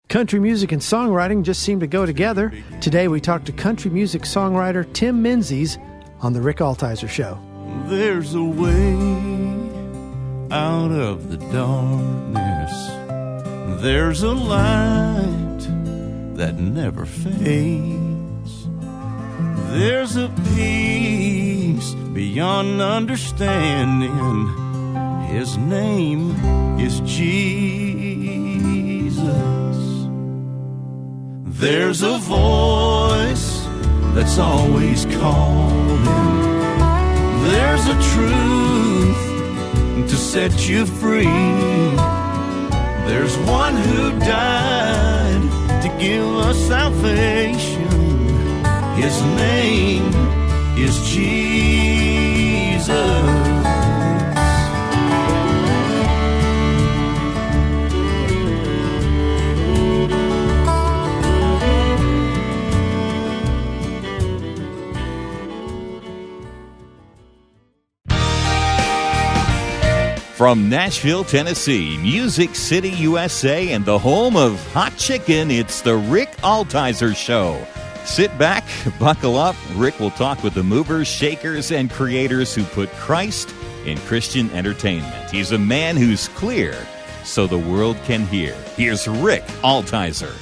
Country music and songwriting just seem to go together. Today we talk to country music songwriter Tim Menzies on The Rick Altizer Show. There's a way out of the darkness. There's a light that never fades. There's a peace beyond understanding. His name is Jesus. There's a voice that's always calling. There's a truth to set you free. There's one who died to give us salvation. His name is Jesus. From Nashville, Tennessee, Music City, USA, and the home of hot chicken, it's the Rick Altizer Show. Sit back, buckle up. Rick will talk with the movers, shakers, and creators who put Christ in Christian entertainment. He's a man who's clear so the world can hear. Here's Rick Altizer.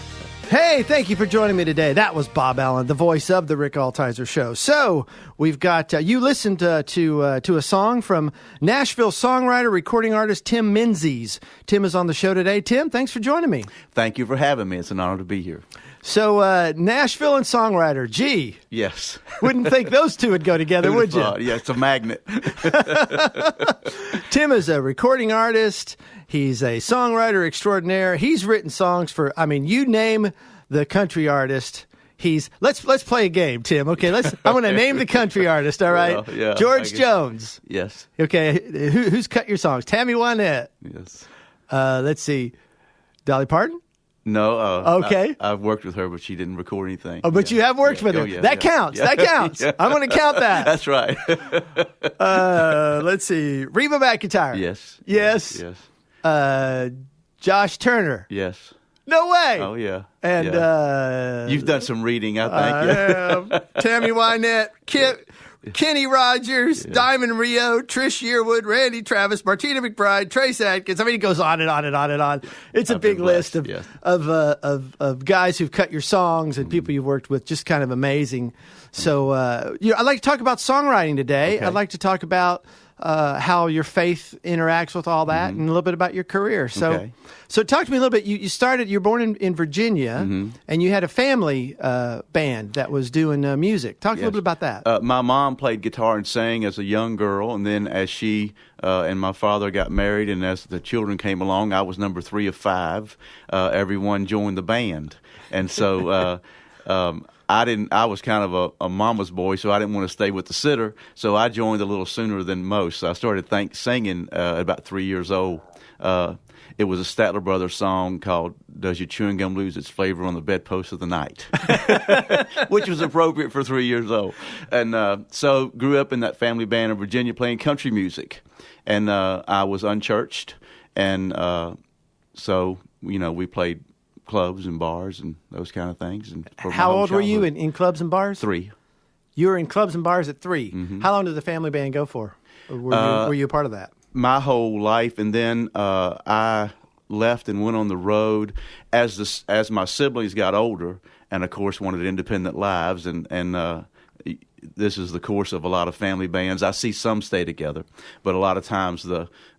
Hey, thank you for joining me today. That was Bob Allen, the voice of the Rick Altizer Show. So we've got, you listened to a song from Nashville songwriter, recording artist Tim Menzies. Tim is on the show today. Tim, thanks for joining me. Thank you for having me. It's an honor to be here. So Nashville and songwriter, gee. Yes. Wouldn't think those two would go together, would you? Yeah, it's a magnet. Tim is a recording artist. He's a songwriter extraordinaire. He's written songs for, you name the country artist. Let's play a game, Tim. Okay, I'm going to name the country artist, all right? Well, yeah, George Jones. Yes. Okay, who's cut your songs? Tammy Wynette. Yes. Let's see. Dolly Parton? No. Okay. I've worked with her, but she didn't record anything. Oh, but you have worked with her. That counts. That counts. Yeah. I'm going to count that. That's right. Let's see. Reba McEntire. Yes. Yes. Yes. Josh Turner. Yes. No way. Oh, yeah. And you've done some reading, I think. Tammy Wynette, Kenny Rogers, Diamond Rio, Trish Yearwood, Randy Travis, Martina McBride, Trace Atkins. It goes on and on and on and on. It's a big list of guys who've cut your songs and people you've worked with. Just kind of amazing. So I'd like to talk about songwriting today. Okay. I'd like to talk about how your faith interacts with all that, and a little bit about your career. So, so talk to me a little bit. You're born in Virginia, and you had a family band that was doing music. Talk a little bit about that. My mom played guitar and sang as a young girl, and then as she and my father got married, and as the children came along, I was number 3 of 5. Everyone joined the band, and so. I was kind of a mama's boy, so I didn't want to stay with the sitter. So I joined a little sooner than most. So I started singing at about 3 years old. It was a Statler Brothers song called "Does Your Chewing Gum Lose Its Flavor on the Bedpost of the Night," which was appropriate for 3 years old. And so grew up in that family band in Virginia playing country music. And I was unchurched. And so, we played clubs and bars and those kind of things. And how old were you in clubs and bars? 3. You were in clubs and bars at 3. Mm-hmm. How long did the family band go for? Or were you a part of that? My whole life, and then I left and went on the road as my siblings got older, and of course wanted independent lives. And this is the course of a lot of family bands. I see some stay together, but a lot of times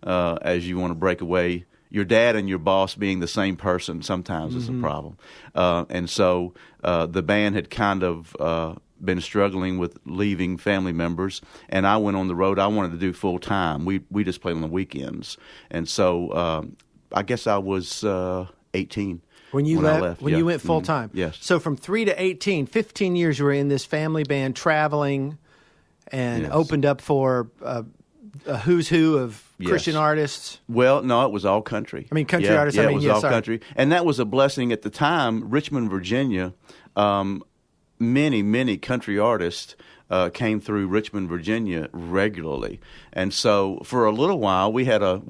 as you want to break away. Your dad and your boss being the same person sometimes is a problem. And so the band had kind of been struggling with leaving family members, and I went on the road. I wanted to do full time. We just played on the weekends. And so I guess I was 18 when you left. When you went full time. Yes. So from 3 to 18, 15 years you were in this family band traveling and opened up for a who's who of Christian artists? Well, no, it was all country. Country artists. Yeah, it was all country. And that was a blessing at the time. Richmond, Virginia, many, many country artists came through Richmond, Virginia regularly. And so for a little while, we had a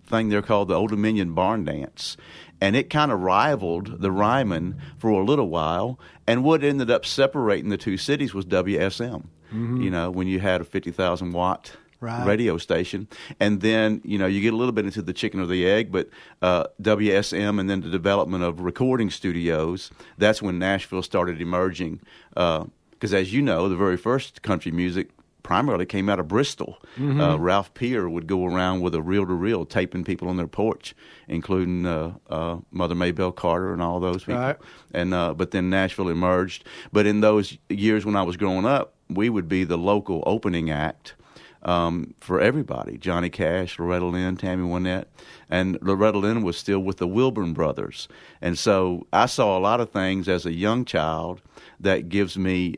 thing there called the Old Dominion Barn Dance. and it kind of rivaled the Ryman for a little while. And what ended up separating the two cities was WSM. You know, when you had a 50,000 watt radio station, and then you get a little bit into the chicken or the egg, but WSM and then the development of recording studios. That's when Nashville started emerging. Because as you know, the very first country music primarily came out of Bristol. Ralph Peer would go around with a reel-to-reel taping people on their porch, including Mother Maybelle Carter and all those people. Right. And but then Nashville emerged. But in those years when I was growing up, we would be the local opening act for everybody. Johnny Cash, Loretta Lynn, Tammy Wynette. And Loretta Lynn was still with the Wilburn Brothers. And so I saw a lot of things as a young child that gives me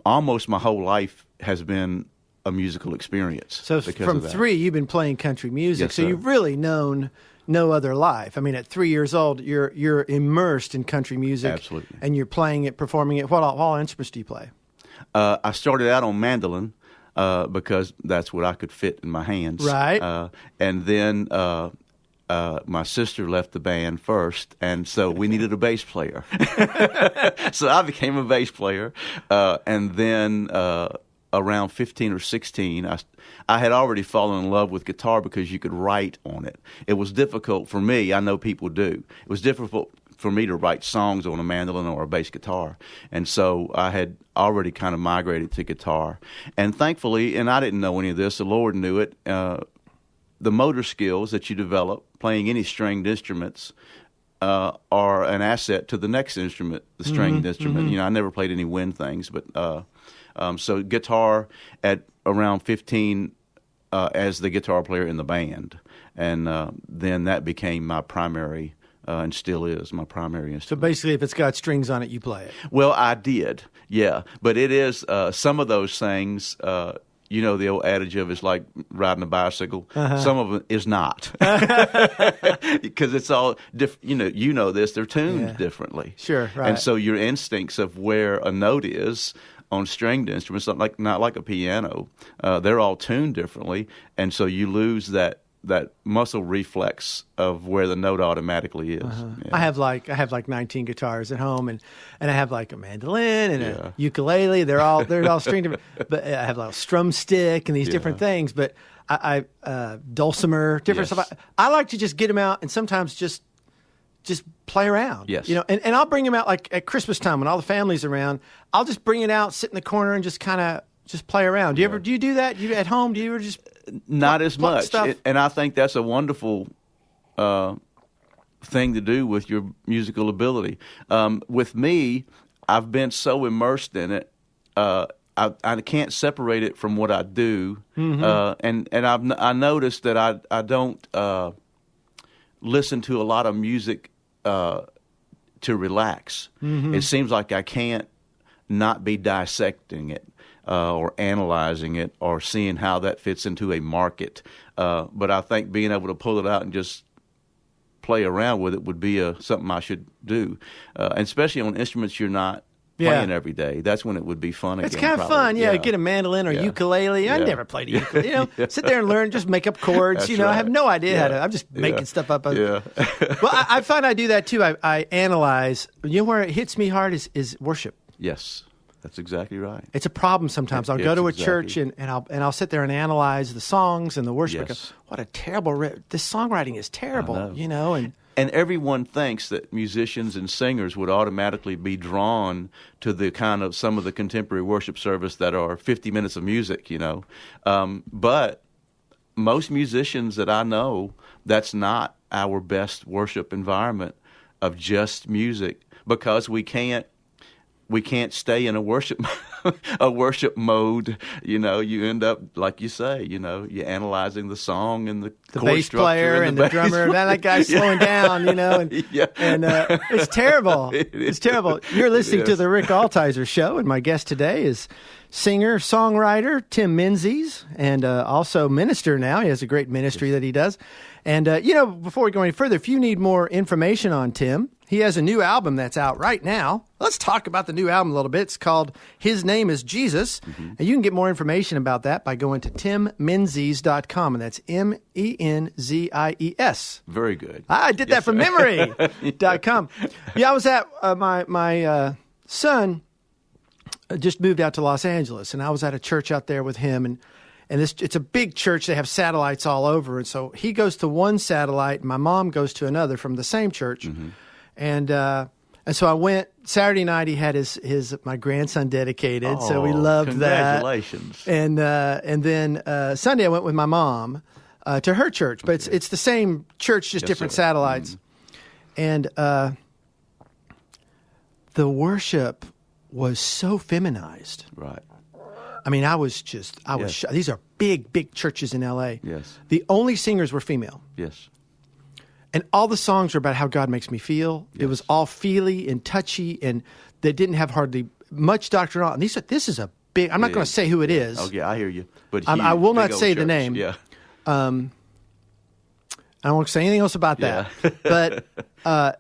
almost my whole life has been a musical experience. So from 3, you've been playing country music. Yes, so sir. you've really known no other life. I mean, at 3 years old, you're immersed in country music. Absolutely. And you're playing it, performing it. What all instruments do you play? I started out on mandolin because that's what I could fit in my hands. Right. And then my sister left the band first, and so we needed a bass player. So I became a bass player. And then around 15 or 16, I had already fallen in love with guitar because you could write on it. It was difficult for me. I know people do. It was difficult for me to write songs on a mandolin or a bass guitar. And so I had already kind of migrated to guitar. And thankfully, and I didn't know any of this, the Lord knew it, the motor skills that you develop playing any stringed instruments are an asset to the next instrument, the stringed instrument. I never played any wind things, but so guitar at around 15 as the guitar player in the band. And then that became my primary and still is my primary instrument. So basically, if it's got strings on it, you play it. Well, I did, yeah. But it is some of those things. The old adage of it's like riding a bicycle. Some of it is not, because it's all different. You know this. They're tuned differently. Sure, right. And so your instincts of where a note is on stringed instruments, not like a piano, they're all tuned differently, and so you lose that muscle reflex of where the note automatically is. Yeah. I have like 19 guitars at home, and I have like a mandolin and a ukulele. They're all stringed, but I have like a strum stick and these different things. But I dulcimer, different stuff. I like to just get them out and sometimes just play around. Yes. And I'll bring them out like at Christmas time when all the family's around. I'll just bring it out, sit in the corner, and just kind of just play around. Do you do that? You at home? Do you ever just not as much? Stuff? And I think that's a wonderful thing to do with your musical ability. With me, I've been so immersed in it, I can't separate it from what I do. And I noticed that I don't listen to a lot of music to relax. It seems like I can't not be dissecting it. Or analyzing it, or seeing how that fits into a market. But I think being able to pull it out and just play around with it would be something I should do, and especially on instruments you're not playing every day. That's when it would be fun again. It's kind of fun, Get a mandolin or ukulele. I never played a ukulele. Sit there and learn, just make up chords. That's I have no idea how to. I'm just making stuff up. Well, I find I do that too. I analyze. Where it hits me hard is worship. Yes. That's exactly right. It's a problem sometimes. I'll go to a church and I'll sit there and analyze the songs and the worship. Yes. What a terrible this songwriting is terrible, and everyone thinks that musicians and singers would automatically be drawn to the kind of some of the contemporary worship service that are 50 minutes of music, but most musicians that I know, that's not our best worship environment of just music, because we can't stay in a worship mode. You end up, like you say, you're analyzing the song and the chord bass player and the drummer. That guy's slowing down, and it's terrible. It's terrible. You're listening to the Rick Altizer Show, and my guest today is singer, songwriter Tim Menzies, and also minister now. He has a great ministry that he does. And, before we go any further, if you need more information on Tim, he has a new album that's out right now. Let's talk about the new album a little bit. It's called His Name is Jesus. And you can get more information about that by going to timmenzies.com, and that's Menzies. Very good. I did that from memory. .com. Yeah, I was at my son just moved out to Los Angeles, and I was at a church out there with him, and it's a big church. They have satellites all over, and so he goes to one satellite, and my mom goes to another from the same church. And so I went Saturday night. He had my grandson dedicated, so we loved congratulations. that. And then Sunday I went with my mom to her church, but it's the same church, just different satellites. And the worship was so feminized. Right. I mean, I was shocked. These are big churches in L.A. Yes. The only singers were female. Yes. And all the songs were about how God makes me feel. Yes. It was all feely and touchy, and they didn't have hardly much doctrinal. And this is a big. I'm not going to say who it is. Okay, I hear you. But I will not say the name. Yeah. I don't want to say anything else about that. But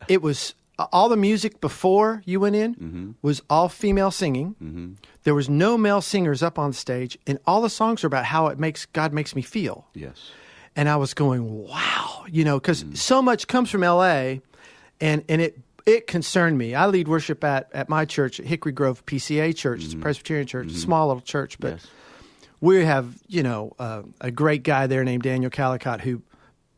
it was all the music before you went in was all female singing. There was no male singers up on stage, and all the songs are about how God makes me feel. Yes. And I was going, wow, because so much comes from L.A., and it concerned me. I lead worship at my church, at Hickory Grove PCA Church. It's a Presbyterian church, a small little church, but we have, a great guy there named Daniel Calicott who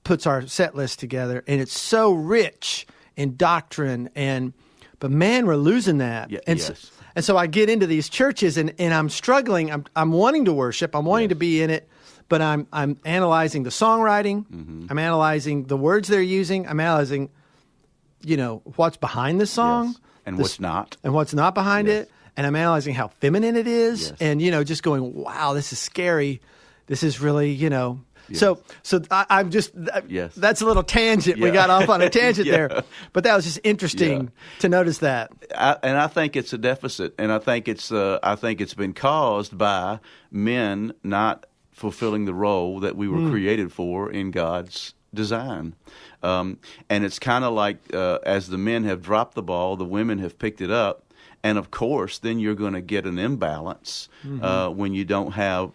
puts our set list together, and it's so rich in doctrine, but man, we're losing that. And so I get into these churches, and I'm struggling. I'm wanting to worship. I'm wanting to be in it. But I'm analyzing the songwriting. I'm analyzing the words they're using. I'm analyzing, what's behind the song. And what's not. And what's not behind it. And I'm analyzing how feminine it is. And, just going, wow, this is scary. This is really, So I'm just, that's a little tangent. We got off on a tangent there. But that was just interesting to notice that. And I think it's a deficit. And I think it's been caused by men not fulfilling the role that we were created for in God's design. And it's kind of like as the men have dropped the ball, the women have picked it up. And, of course, then you're going to get an imbalance when you don't have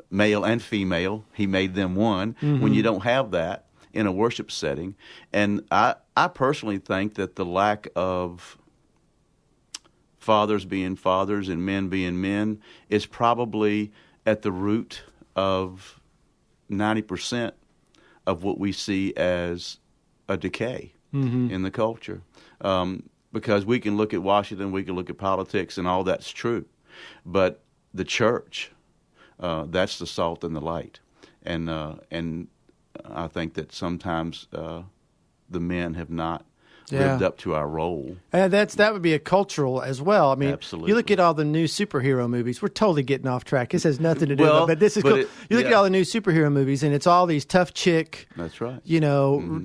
male and female. He made them one. When you don't have that in a worship setting. And I personally think that the lack of fathers being fathers and men being men is probably at the root of 90% of what we see as a decay in the culture. Because we can look at Washington, we can look at politics, and all that's true. But the church, that's the salt and the light. And I think that sometimes the men have not lived up to our role. And that would be a cultural as well. I mean, absolutely. You look at all the new superhero movies. We're totally getting off track. This has nothing to do with it, but this is cool. You look at all the new superhero movies, and it's all these tough chick. That's right.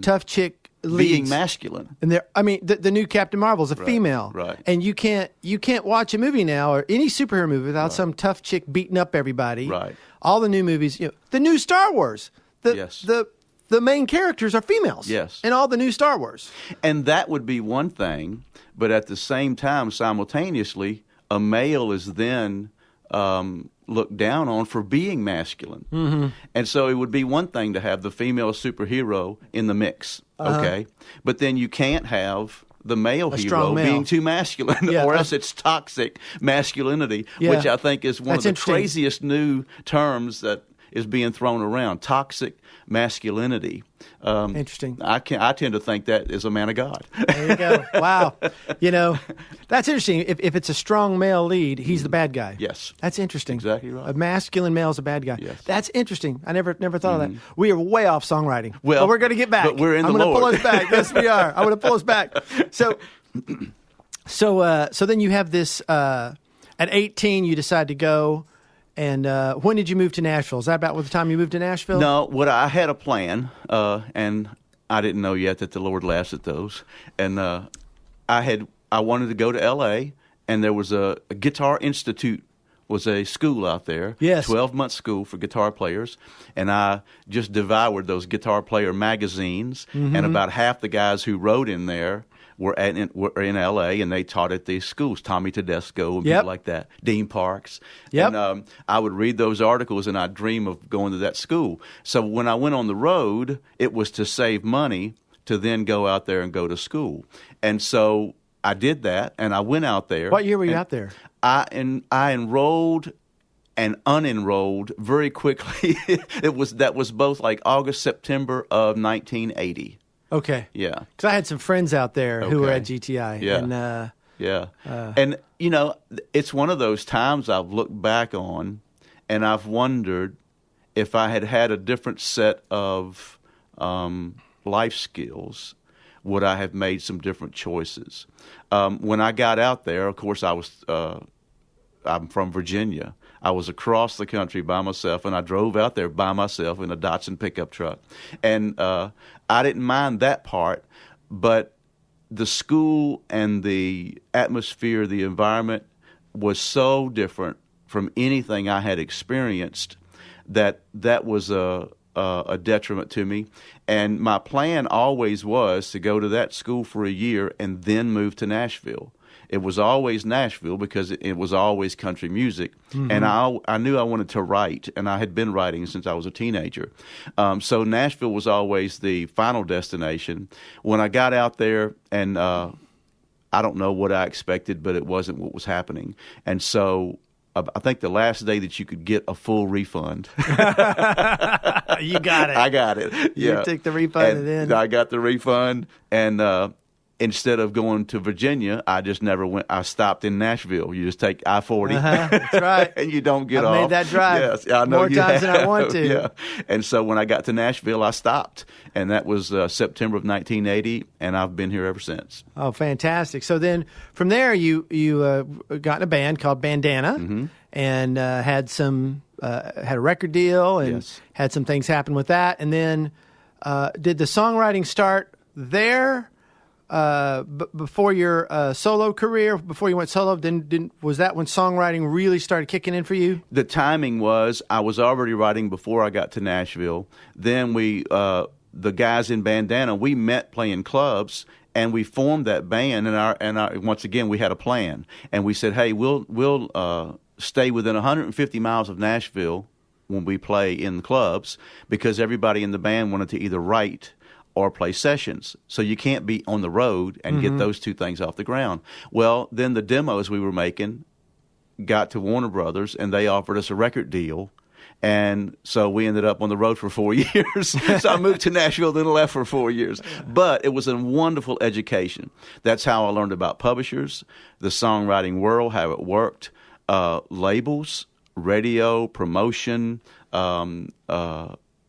Tough chick leads. Being masculine. And the new Captain Marvel is a female. Right. And you can't watch a movie now or any superhero movie without some tough chick beating up everybody. Right. All the new movies, the new Star Wars. The main characters are females. Yes. In all the new Star Wars. And that would be one thing, but at the same time, simultaneously, a male is then looked down on for being masculine. And so it would be one thing to have the female superhero in the mix, okay? But then you can't have the male hero being too masculine, or else it's toxic masculinity, which I think is one of the craziest new terms that is being thrown around, toxic masculinity. Interesting. I tend to think that is a man of God. There you go. Wow. That's interesting. If it's a strong male lead, he's the bad guy. Yes. That's interesting. Exactly right. A masculine male is a bad guy. Yes. That's interesting. I never thought of that. We are way off songwriting. Well, but we're going to get back. But we're in I'm the going to Lord. pull us back. Yes, we are. I'm going to pull us back. So then you have this, at 18, you decide to go. And when did you move to Nashville? Is that about the time you moved to Nashville? No, I had a plan, and I didn't know yet that the Lord laughs at those. And I wanted to go to L.A., and there was a Guitar Institute was a school out there. Yes. 12-month school for guitar players. And I just devoured those guitar player magazines. And about half the guys who wrote in there were in L.A., and they taught at these schools, Tommy Tedesco and people like that, Dean Parks. Yep. And I would read those articles, and I'd dream of going to that school. So when I went on the road, it was to save money to then go out there and go to school. And so I did that, and I went out there. What year were you out there? I enrolled and unenrolled very quickly. That was both like August, September of 1980. Okay. Yeah. Because I had some friends out there who were at GTI. Yeah. And, And, it's one of those times I've looked back on, and I've wondered if I had had a different set of life skills, would I have made some different choices? When I got out there, of course, I'm from Virginia. I was across the country by myself, and I drove out there by myself in a Datsun pickup truck. And I didn't mind that part, but the school and the atmosphere, the environment was so different from anything I had experienced that was a detriment to me. And my plan always was to go to that school for a year and then move to Nashville. It was always Nashville because it was always country music. And I knew I wanted to write, and I had been writing since I was a teenager. So Nashville was always the final destination. When I got out there, and I don't know what I expected, but it wasn't what was happening. And so I think the last day that you could get a full refund. You got it. I got it. Yeah. You took the refund and then... I got the refund, and instead of going to Virginia, I just never went. I stopped in Nashville. You just take I-40. That's right. And you don't get I've off. made that drive yes, I know more times than I want to. Yeah. And so when I got to Nashville, I stopped. And that was September of 1980, and I've been here ever since. Oh, fantastic. So then from there, you got in a band called Bandana and had a record deal and had some things happen with that. And then did the songwriting start there? Before your solo career, before you went solo, was that when songwriting really started kicking in for you? The timing was I was already writing before I got to Nashville. Then the guys in Bandana, we met playing clubs, and we formed that band. And once again, we had a plan, and we said, "Hey, we'll stay within 150 miles of Nashville when we play in the clubs," because everybody in the band wanted to either write or play sessions. So you can't be on the road and get those two things off the ground. Well, then the demos we were making got to Warner Brothers, and they offered us a record deal. And so we ended up on the road for 4 years. So I moved to Nashville, then left for 4 years. But it was a wonderful education. That's how I learned about publishers, the songwriting world, how it worked, labels, radio, promotion,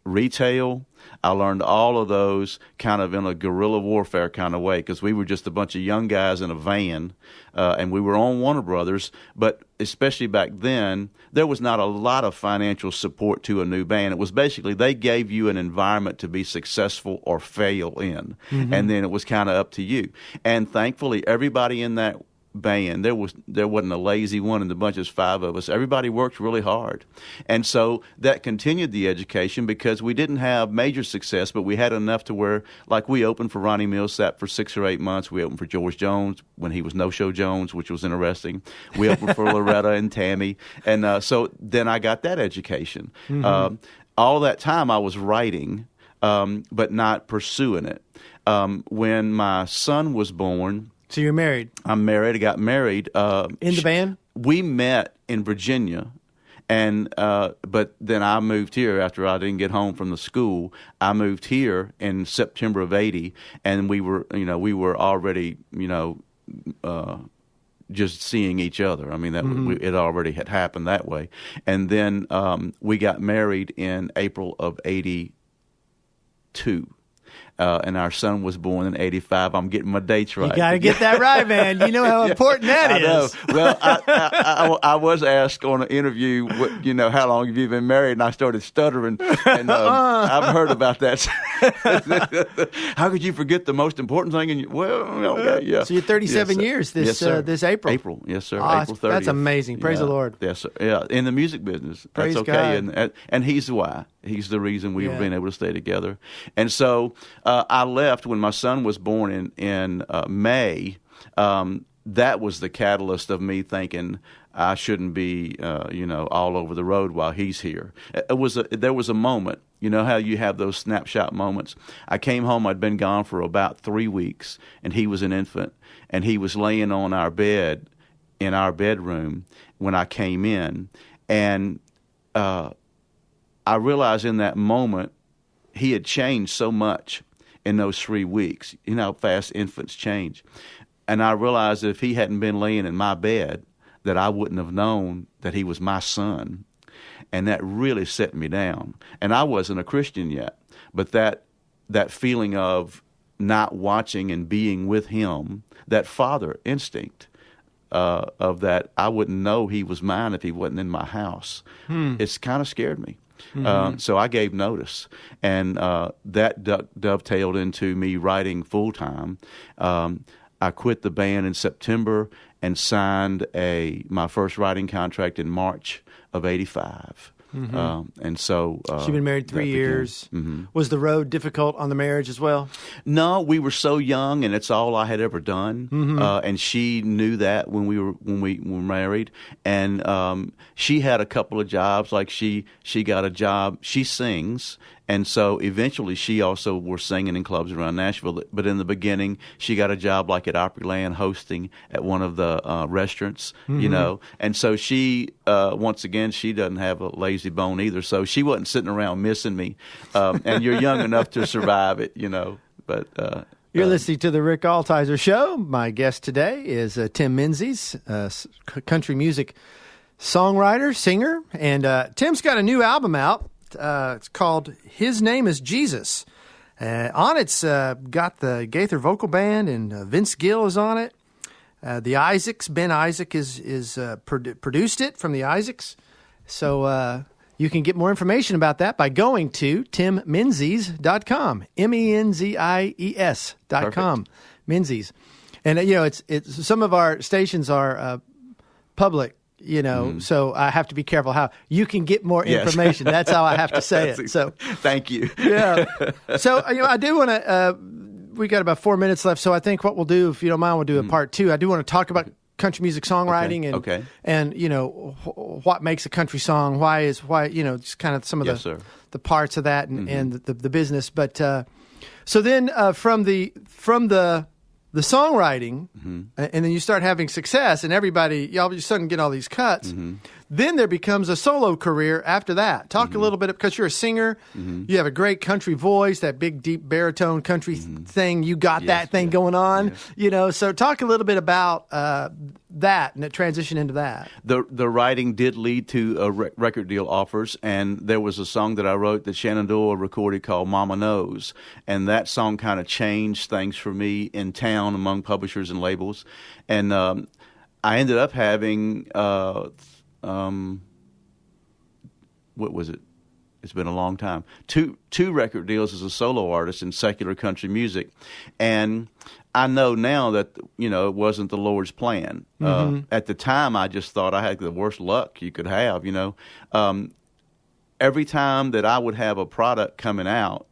retail. I learned all of those kind of in a guerrilla warfare kind of way, because we were just a bunch of young guys in a van, and we were on Warner Brothers. But especially back then, there was not a lot of financial support to a new band. It was basically they gave you an environment to be successful or fail in, and then it was kind of up to you. And thankfully, everybody in that band, there wasn't a lazy one in the bunch. There's 5 of us. Everybody worked really hard, and so that continued the education, because we didn't have major success, but we had enough to where, like, we opened for Ronnie Millsap for 6 or 8 months. We opened for George Jones when he was No Show Jones, which was interesting. We opened for Loretta and Tammy, and so then I got that education. All that time I was writing, but not pursuing it. When my son was born. So you're married? I'm married. I got married. In the band? We met in Virginia, and but then I moved here after I didn't get home from the school. I moved here in September of '80, and we were already just seeing each other. I mean, that it already had happened that way. And then we got married in April of '82. and our son was born in 85. I'm getting my dates right. You got to get that right, man. You know how important that is. Know. Well, I was asked on an interview, how long have you been married? And I started stuttering, and I've heard about that. How could you forget the most important thing? Yeah. So you're 37 years this April. April, yes, sir. Oh, April 30th. That's amazing. Praise the Lord. Yes, sir. Yeah, in the music business. Praise that's okay. God. And he's why. He's the reason we've been able to stay together. And so I left when my son was born in May. That was the catalyst of me thinking I shouldn't be, all over the road while he's here. There was a moment. You know how you have those snapshot moments? I came home. I'd been gone for about 3 weeks, and he was an infant, and he was laying on our bed in our bedroom when I came in, and I realized in that moment he had changed so much in those 3 weeks. You know how fast infants change. And I realized that if he hadn't been laying in my bed, that I wouldn't have known that he was my son. And that really set me down. And I wasn't a Christian yet. But that feeling of not watching and being with him, that father instinct of that I wouldn't know he was mine if he wasn't in my house, it's kind of scared me. Mm-hmm. So I gave notice, and that dovetailed into me writing full-time. I quit the band in September and signed my first writing contract in March of 85. Mm-hmm. And so you've been married 3 years. Mm-hmm. Was the road difficult on the marriage as well? No, we were so young, and it's all I had ever done. Mm-hmm. And she knew that when we were married. And she had a couple of jobs. Like she got a job. She sings. And so eventually she also was singing in clubs around Nashville. But in the beginning, she got a job like at Opryland hosting at one of the restaurants, mm-hmm. And so she, once again, she doesn't have a lazy bone either. So she wasn't sitting around missing me. And you're young enough to survive it, But you're listening to the Rick Altizer Show. My guest today is Tim Menzies, country music songwriter, singer. And Tim's got a new album out. It's called His Name is Jesus. On it's got the Gaither Vocal Band, and Vince Gill is on it. The Isaacs, Ben Isaac is produced it from the Isaacs. So you can get more information about that by going to timmenzies.com, MENZIES.com, Menzies. And it's some of our stations are public. So I have to be careful how you can get more information. That's how I have to say it. So thank you. Yeah. So I do want to. We got about 4 minutes left. So I think what we'll do, if you don't mind, we'll do a part two. I do want to talk about country music songwriting and what makes a country song. Why just kind of some of the parts of that and the business. But so then from the songwriting, and then you start having success, and everybody, you all of a sudden get all these cuts. Mm-hmm. Then there becomes a solo career after that. Talk a little bit, because you're a singer. Mm-hmm. You have a great country voice, that big, deep baritone country thing. You got that thing going on, So talk a little bit about that and the transition into that. The writing did lead to record deal offers, and there was a song that I wrote that Shannon Doyle recorded called Mama Knows, and that song kind of changed things for me in town among publishers and labels. And I ended up having what was it? It's been a long time. Two record deals as a solo artist in secular country music, and I know now that it wasn't the Lord's plan. At the time, I just thought I had the worst luck you could have. Every time that I would have a product coming out,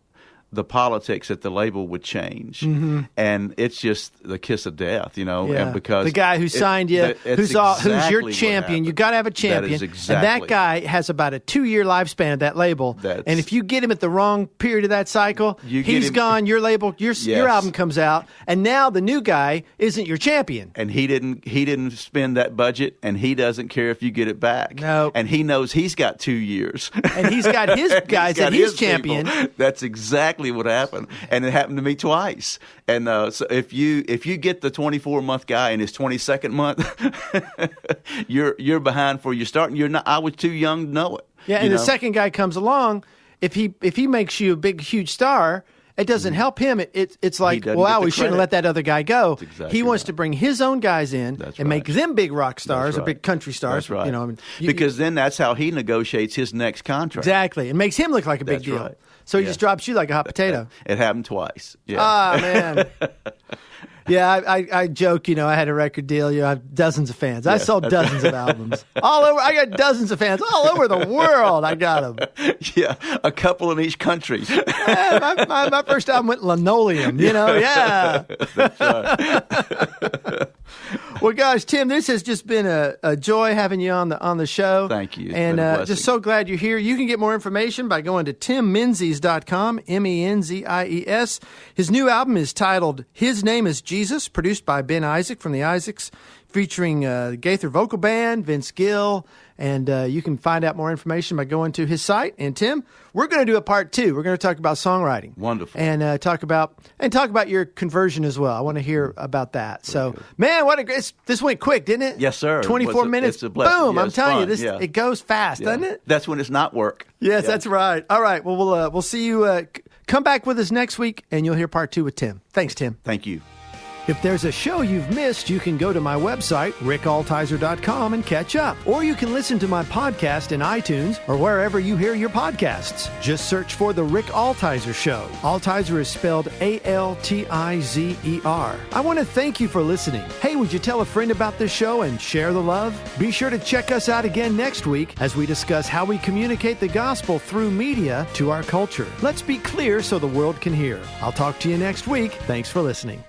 the politics at the label would change, and it's just the kiss of death, And because the guy who signed you, who's your champion, you got to have a champion, and that guy has about a 2-year lifespan of that label. And if you get him at the wrong period of that cycle, he's gone. Your label, your album comes out, and now the new guy isn't your champion. And he didn't spend that budget, and he doesn't care if you get it back. No, and he knows he's got 2 years, and he's got his guys that he's champion. That's exactly what happened, and it happened to me twice. And so if you get the 24-month guy in his 22nd month, you're behind for your start. You're not. I was too young to know it. Yeah, and the second guy comes along. If he makes you a big, huge star, it doesn't help him. It's like, wow, we shouldn't let that other guy go. Exactly he wants to bring his own guys in and make them big rock stars or big country stars. That's right. You know, because then that's how he negotiates his next contract. Exactly. It makes him look like a big deal. Right. So he just drops you like a hot potato. It happened twice. Yeah. Ah, man. Yeah, I joke, I had a record deal. I have dozens of fans. I sold dozens of albums all over. I got dozens of fans all over the world. I got them. Yeah, a couple in each country. Yeah, my first album went linoleum, Yeah. That's right. Well, gosh, Tim, this has just been a joy having you on the show. Thank you. It's and been a blessing. just so glad you're here. You can get more information by going to timmenzies.com, Menzies. His new album is titled His Name is Jesus, produced by Ben Isaac from the Isaacs, featuring Gaither Vocal Band, Vince Gill, and you can find out more information by going to his site. And Tim, we're going to do a part 2. We're going to talk about songwriting. Wonderful. And talk about your conversion as well. I want to hear about that. So, man, this went quick, didn't it? Yes, sir. 24 minutes. It's a blessing. Boom! Yeah, I'm telling fun. you, it goes fast, doesn't it? That's when it's not work. Yes, that's right. All right. Well, we'll see you. Come back with us next week, and you'll hear part 2 with Tim. Thanks, Tim. Thank you. If there's a show you've missed, you can go to my website, rickaltizer.com, and catch up. Or you can listen to my podcast in iTunes or wherever you hear your podcasts. Just search for The Rick Altizer Show. Altizer is spelled Altizer. I want to thank you for listening. Hey, would you tell a friend about this show and share the love? Be sure to check us out again next week as we discuss how we communicate the gospel through media to our culture. Let's be clear so the world can hear. I'll talk to you next week. Thanks for listening.